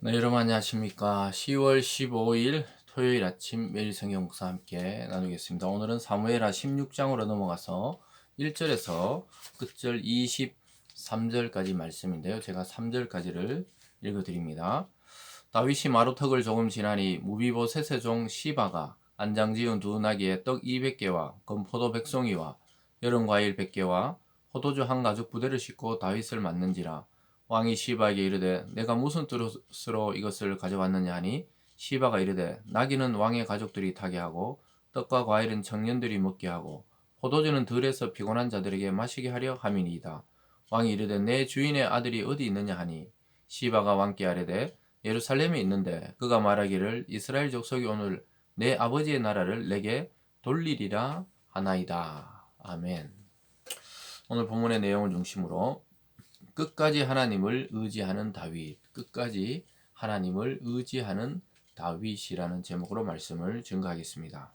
네, 여러분 안녕하십니까. 10월 15일 토요일 아침 매일 성경 묵상 함께 나누겠습니다. 오늘은 사무엘하 16장으로 넘어가서 1절에서 끝절 23절까지 말씀인데요. 제가 3절까지를 읽어드립니다. 다윗이 마루턱을 조금 지나니 무비보셋의 종 시바가 안장 지은 두 나귀에 떡 200개와 건포도 100송이와 여름 과일 100개와 포도주 한 가죽 부대를 싣고 다윗을 맞는지라. 왕이 시바에게 이르되 내가 무슨 뜻으로 이것을 가져왔느냐 하니 시바가 이르되 나귀는 왕의 가족들이 타게 하고 떡과 과일은 청년들이 먹게 하고 포도주는 들에서 피곤한 자들에게 마시게 하려 함이니이다. 왕이 이르되 내 주인의 아들이 어디 있느냐 하니 시바가 왕께 아뢰되 예루살렘에 있는데 그가 말하기를 이스라엘 족속이 오늘 내 아버지의 나라를 내게 돌리리라 하나이다. 아멘. 오늘 본문의 내용을 중심으로 끝까지 하나님을 의지하는 다윗, 끝까지 하나님을 의지하는 다윗이라는 제목으로 말씀을 증거하겠습니다.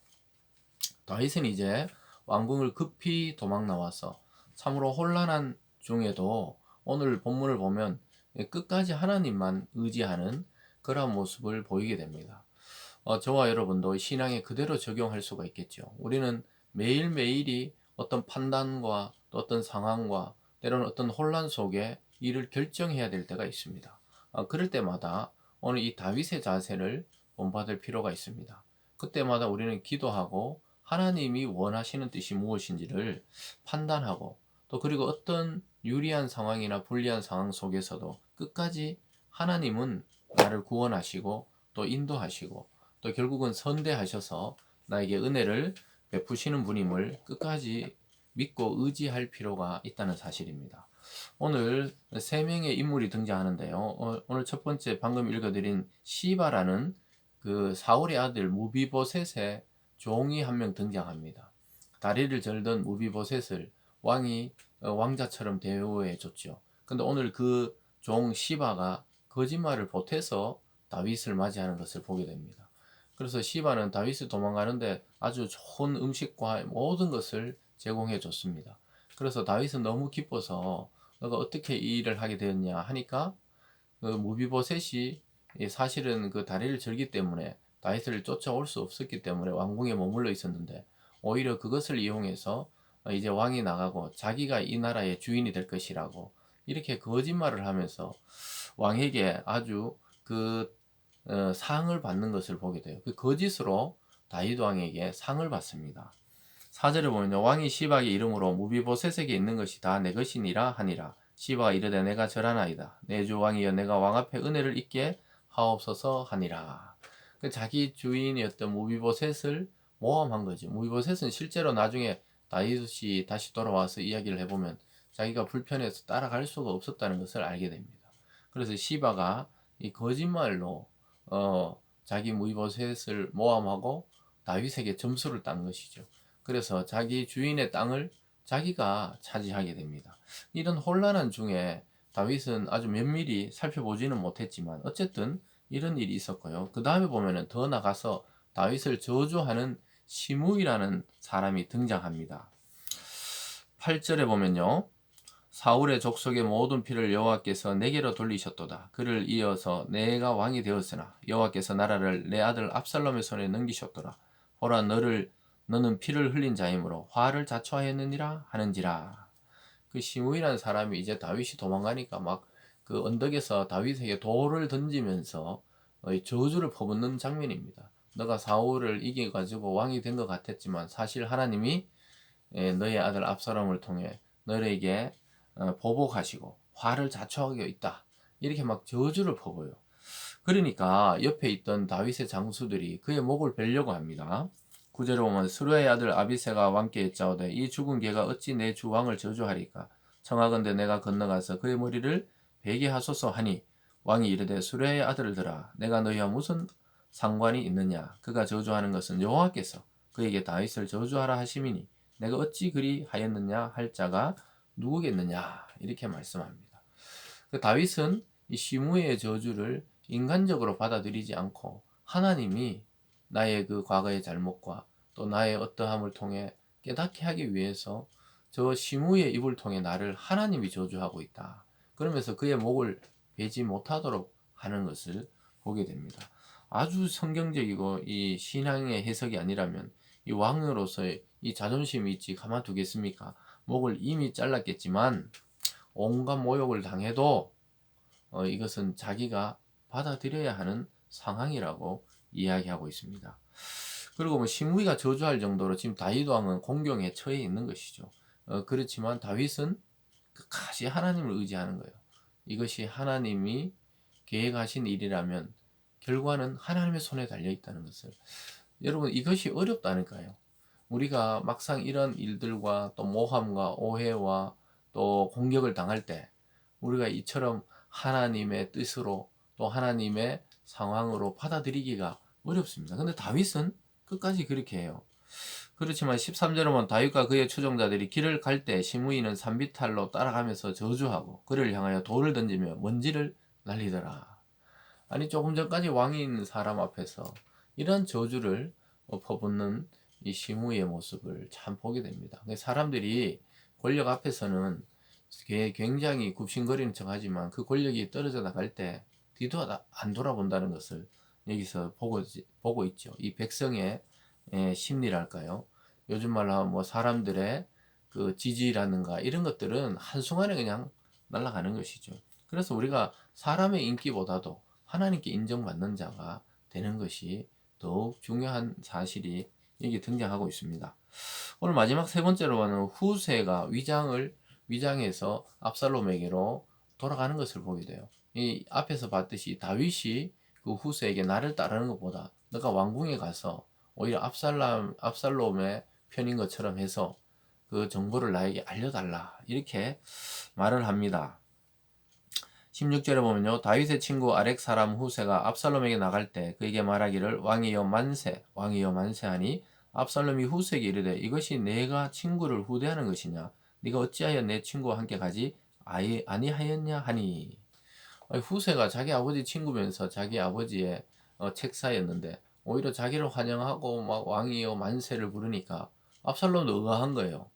다윗은 이제 왕궁을 급히 도망 나와서 참으로 혼란한 중에도 오늘 본문을 보면 끝까지 하나님만 의지하는 그런 모습을 보이게 됩니다. 저와 여러분도 신앙에 그대로 적용할 수가 있겠죠. 우리는 매일매일이 어떤 판단과 또 어떤 상황과 때로는 어떤 혼란 속에 일을 결정해야 될 때가 있습니다. 그럴 때마다 오늘 이 다윗의 자세를 본받을 필요가 있습니다. 그때마다 우리는 기도하고 하나님이 원하시는 뜻이 무엇인지를 판단하고 또 그리고 어떤 유리한 상황이나 불리한 상황 속에서도 끝까지 하나님은 나를 구원하시고 또 인도하시고 또 결국은 선대하셔서 나에게 은혜를 베푸시는 분임을 끝까지 믿고 의지할 필요가 있다는 사실입니다. 오늘 세 명의 인물이 등장하는데요. 오늘 첫 번째 방금 읽어드린 시바라는 그 사울의 아들 무비보셋의 종이 한 명 등장합니다. 다리를 절던 무비보셋을 왕이 왕자처럼 대우해 줬죠. 근데 오늘 그 종 시바가 거짓말을 보태서 다윗을 맞이하는 것을 보게 됩니다. 그래서 시바는 다윗이 도망가는데 아주 좋은 음식과 모든 것을 제공해 줬습니다. 그래서 다윗은 너무 기뻐서 너가 어떻게 이 일을 하게 되었냐 하니까 그 무비보셋이 사실은 그 다리를 절기 때문에 다윗을 쫓아올 수 없었기 때문에 왕궁에 머물러 있었는데 오히려 그것을 이용해서 이제 왕이 나가고 자기가 이 나라의 주인이 될 것이라고 이렇게 거짓말을 하면서 왕에게 아주 그 상을 받는 것을 보게 돼요. 그 거짓으로 다윗 왕에게 상을 받습니다. 4절에 보면 왕이 시바의 이름으로 무비보셋에게 있는 것이 다 내 것이니라 하니라. 시바가 이르되 내가 절하나이다. 내 주 왕이여 내가 왕 앞에 은혜를 입게 하옵소서 하니라. 그 자기 주인이었던 무비보셋을 모함한 거죠. 무비보셋은 실제로 나중에 다윗이 다시 돌아와서 이야기를 해보면 자기가 불편해서 따라갈 수가 없었다는 것을 알게 됩니다. 그래서 시바가 이 거짓말로 자기 무비보셋을 모함하고 다윗에게 점수를 딴 것이죠. 그래서 자기 주인의 땅을 자기가 차지하게 됩니다. 이런 혼란한 중에 다윗은 아주 면밀히 살펴보지는 못했지만 어쨌든 이런 일이 있었고요. 그 다음에 보면은 더 나가서 다윗을 저주하는 시므이라는 사람이 등장합니다. 8절에 보면요. 사울의 족속의 모든 피를 여호와께서 내게로 돌리셨도다. 그를 이어서 내가 왕이 되었으나 여호와께서 나라를 내 아들 압살롬의 손에 넘기셨도다. 보라 너는 피를 흘린 자이므로 화를 자초하였느니라 하는지라. 그 시므이라는 사람이 이제 다윗이 도망가니까 막 그 언덕에서 다윗에게 돌을 던지면서 저주를 퍼붓는 장면입니다. 너가 사울을 이겨가지고 왕이 된 것 같았지만 사실 하나님이 너의 아들 압살롬을 통해 너에게 보복하시고 화를 자초하고 있다. 이렇게 막 저주를 퍼부어요. 그러니까 옆에 있던 다윗의 장수들이 그의 목을 베려고 합니다. 9절에 보면 스루야의 아들 아비새가 왕께 여짜오되 이 죽은 개가 어찌 내 주 왕을 저주하리까 청하건대 내가 건너가서 그의 머리를 베게 하소서 하니 왕이 이르되 스루야의 아들들아 내가 너희와 무슨 상관이 있느냐 그가 저주하는 것은 여호와께서 그에게 다윗을 저주하라 하심이니 내가 어찌 그리 하였느냐 할 자가 누구겠느냐 이렇게 말씀합니다. 그 다윗은 이 시므의 저주를 인간적으로 받아들이지 않고 하나님이 나의 그 과거의 잘못과 또 나의 어떠함을 통해 깨닫게 하기 위해서 저 시므의 입을 통해 나를 하나님이 저주하고 있다. 그러면서 그의 목을 베지 못하도록 하는 것을 보게 됩니다. 아주 성경적이고 이 신앙의 해석이 아니라면 이 왕으로서의 이 자존심이 있지 가만두겠습니까? 목을 이미 잘랐겠지만 온갖 모욕을 당해도 이것은 자기가 받아들여야 하는 상황이라고 이야기하고 있습니다. 그리고 뭐 시므이가 저주할 정도로 지금 다윗 왕은 공경에 처해 있는 것이죠. 그렇지만 다윗은 끝까지 하나님을 의지하는 거예요. 이것이 하나님이 계획하신 일이라면 결과는 하나님의 손에 달려 있다는 것을, 여러분 이것이 어렵다니까요. 우리가 막상 이런 일들과 또 모함과 오해와 또 공격을 당할 때 우리가 이처럼 하나님의 뜻으로 또 하나님의 상황으로 받아들이기가 어렵습니다. 근데 다윗은 끝까지 그렇게 해요. 그렇지만 13절에 보면 다윗과 그의 추종자들이 길을 갈 때 시므이는 산비탈로 따라가면서 저주하고 그를 향하여 돌을 던지며 먼지를 날리더라. 아니 조금 전까지 왕인 사람 앞에서 이런 저주를 퍼붓는 이 시므이의 모습을 참 보게 됩니다. 사람들이 권력 앞에서는 굉장히 굽신거리는 척하지만 그 권력이 떨어져 나갈 때 뒤도 안 돌아본다는 것을 여기서 보고 있죠. 이 백성의 심리랄까요? 요즘 말로 하면 뭐 사람들의 그 지지라든가 이런 것들은 한순간에 그냥 날아가는 것이죠. 그래서 우리가 사람의 인기보다도 하나님께 인정받는 자가 되는 것이 더욱 중요한 사실이 여기 등장하고 있습니다. 오늘 마지막 세 번째로는 후세가 위장해서 압살롬에게로 돌아가는 것을 보게 돼요. 이 앞에서 봤듯이 다윗이 그 후세에게 나를 따르는 것보다 너가 왕궁에 가서 오히려 압살롬의 편인 것처럼 해서 그 정보를 나에게 알려달라 이렇게 말을 합니다. 16절에 보면요, 다윗의 친구 아렉 사람 후세가 압살롬에게 나갈 때 그에게 말하기를 왕이여 만세 하니 압살롬이 후세에게 이르되 이것이 내가 친구를 후대하는 것이냐 네가 어찌하여 내 친구와 함께 가지 아니하였냐 하니. 후세가 자기 아버지 친구면서 자기 아버지의 책사였는데 오히려 자기를 환영하고 막 왕이여 만세를 부르니까 압살롬도 의아한 거예요.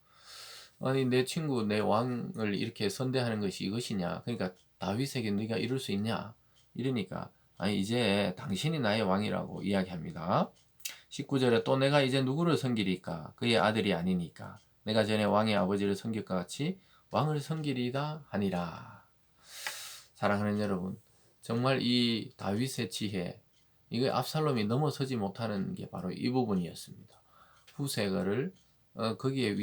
아니 내 친구 내 왕을 이렇게 선대하는 것이 이것이냐, 그러니까 다윗에게 네가 이룰 수 있냐 이러니까 아니 이제 당신이 나의 왕이라고 이야기합니다. 19절에 또 내가 이제 누구를 섬기리까 그의 아들이 아니니까 내가 전에 왕의 아버지를 섬길것 같이 왕을 섬기리다 하니라. 사랑하는 여러분, 정말 이 다윗의 지혜, 이거 압살롬이 넘어서지 못하는 게 바로 이 부분이었습니다. 후세가를 거기에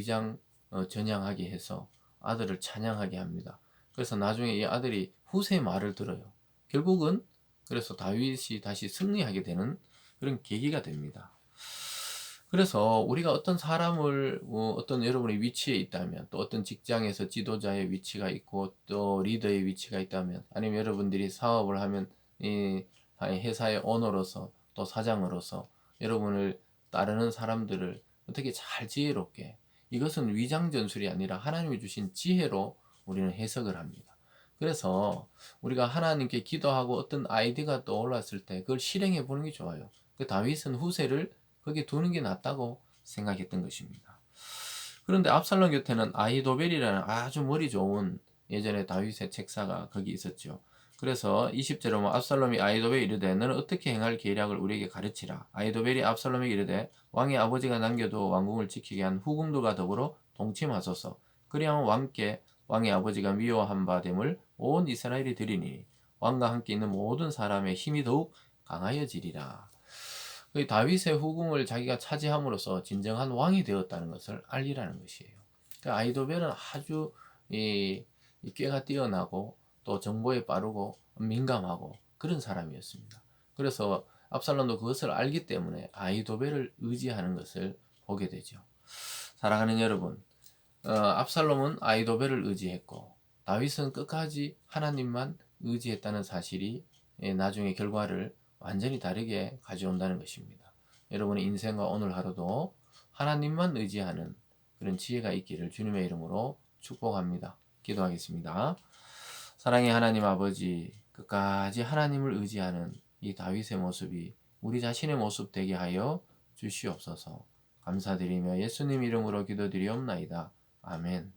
전향하게 해서 아들을 찬양하게 합니다. 그래서 나중에 이 아들이 후세의 말을 들어요. 결국은 그래서 다윗이 다시 승리하게 되는 그런 계기가 됩니다. 그래서 우리가 어떤 사람을 어떤 여러분의 위치에 있다면, 또 어떤 직장에서 지도자의 위치가 있고 또 리더의 위치가 있다면, 아니면 여러분들이 사업을 하면 이 회사의 오너로서 또 사장으로서 여러분을 따르는 사람들을 어떻게 잘 지혜롭게, 이것은 위장 전술이 아니라 하나님이 주신 지혜로 우리는 해석을 합니다. 그래서 우리가 하나님께 기도하고 어떤 아이디어가 떠올랐을 때 그걸 실행해 보는 게 좋아요. 그 다윗은 후세를 거기 두는 게 낫다고 생각했던 것입니다. 그런데 압살롬 곁에는 아히도벨이라는 아주 머리 좋은 예전에 다윗의 책사가 거기 있었죠. 그래서 20절에 보면 압살롬이 아히도벨에 이르되 너는 어떻게 행할 계략을 우리에게 가르치라. 아히도벨이 압살롬에게 이르되 왕의 아버지가 남겨두어 왕궁을 지키게 한 후궁들과 더불어 동침하소서. 그리하면 왕께 왕의 아버지가 미워한 바 됨을 온 이스라엘이 들으니 왕과 함께 있는 모든 사람의 힘이 더욱 강하여지리라. 다윗의 후궁을 자기가 차지함으로써 진정한 왕이 되었다는 것을 알리라는 것이에요. 아히도벨은 아주 꾀가 뛰어나고 또 정보에 빠르고 민감하고 그런 사람이었습니다. 그래서 압살롬도 그것을 알기 때문에 아히도벨을 의지하는 것을 보게 되죠. 사랑하는 여러분, 압살롬은 아히도벨을 의지했고 다윗은 끝까지 하나님만 의지했다는 사실이 나중에 결과를 완전히 다르게 가져온다는 것입니다. 여러분의 인생과 오늘 하루도 하나님만 의지하는 그런 지혜가 있기를 주님의 이름으로 축복합니다. 기도하겠습니다. 사랑의 하나님 아버지, 끝까지 하나님을 의지하는 이 다윗의 모습이 우리 자신의 모습 되게 하여 주시옵소서. 감사드리며 예수님 이름으로 기도드리옵나이다. 아멘.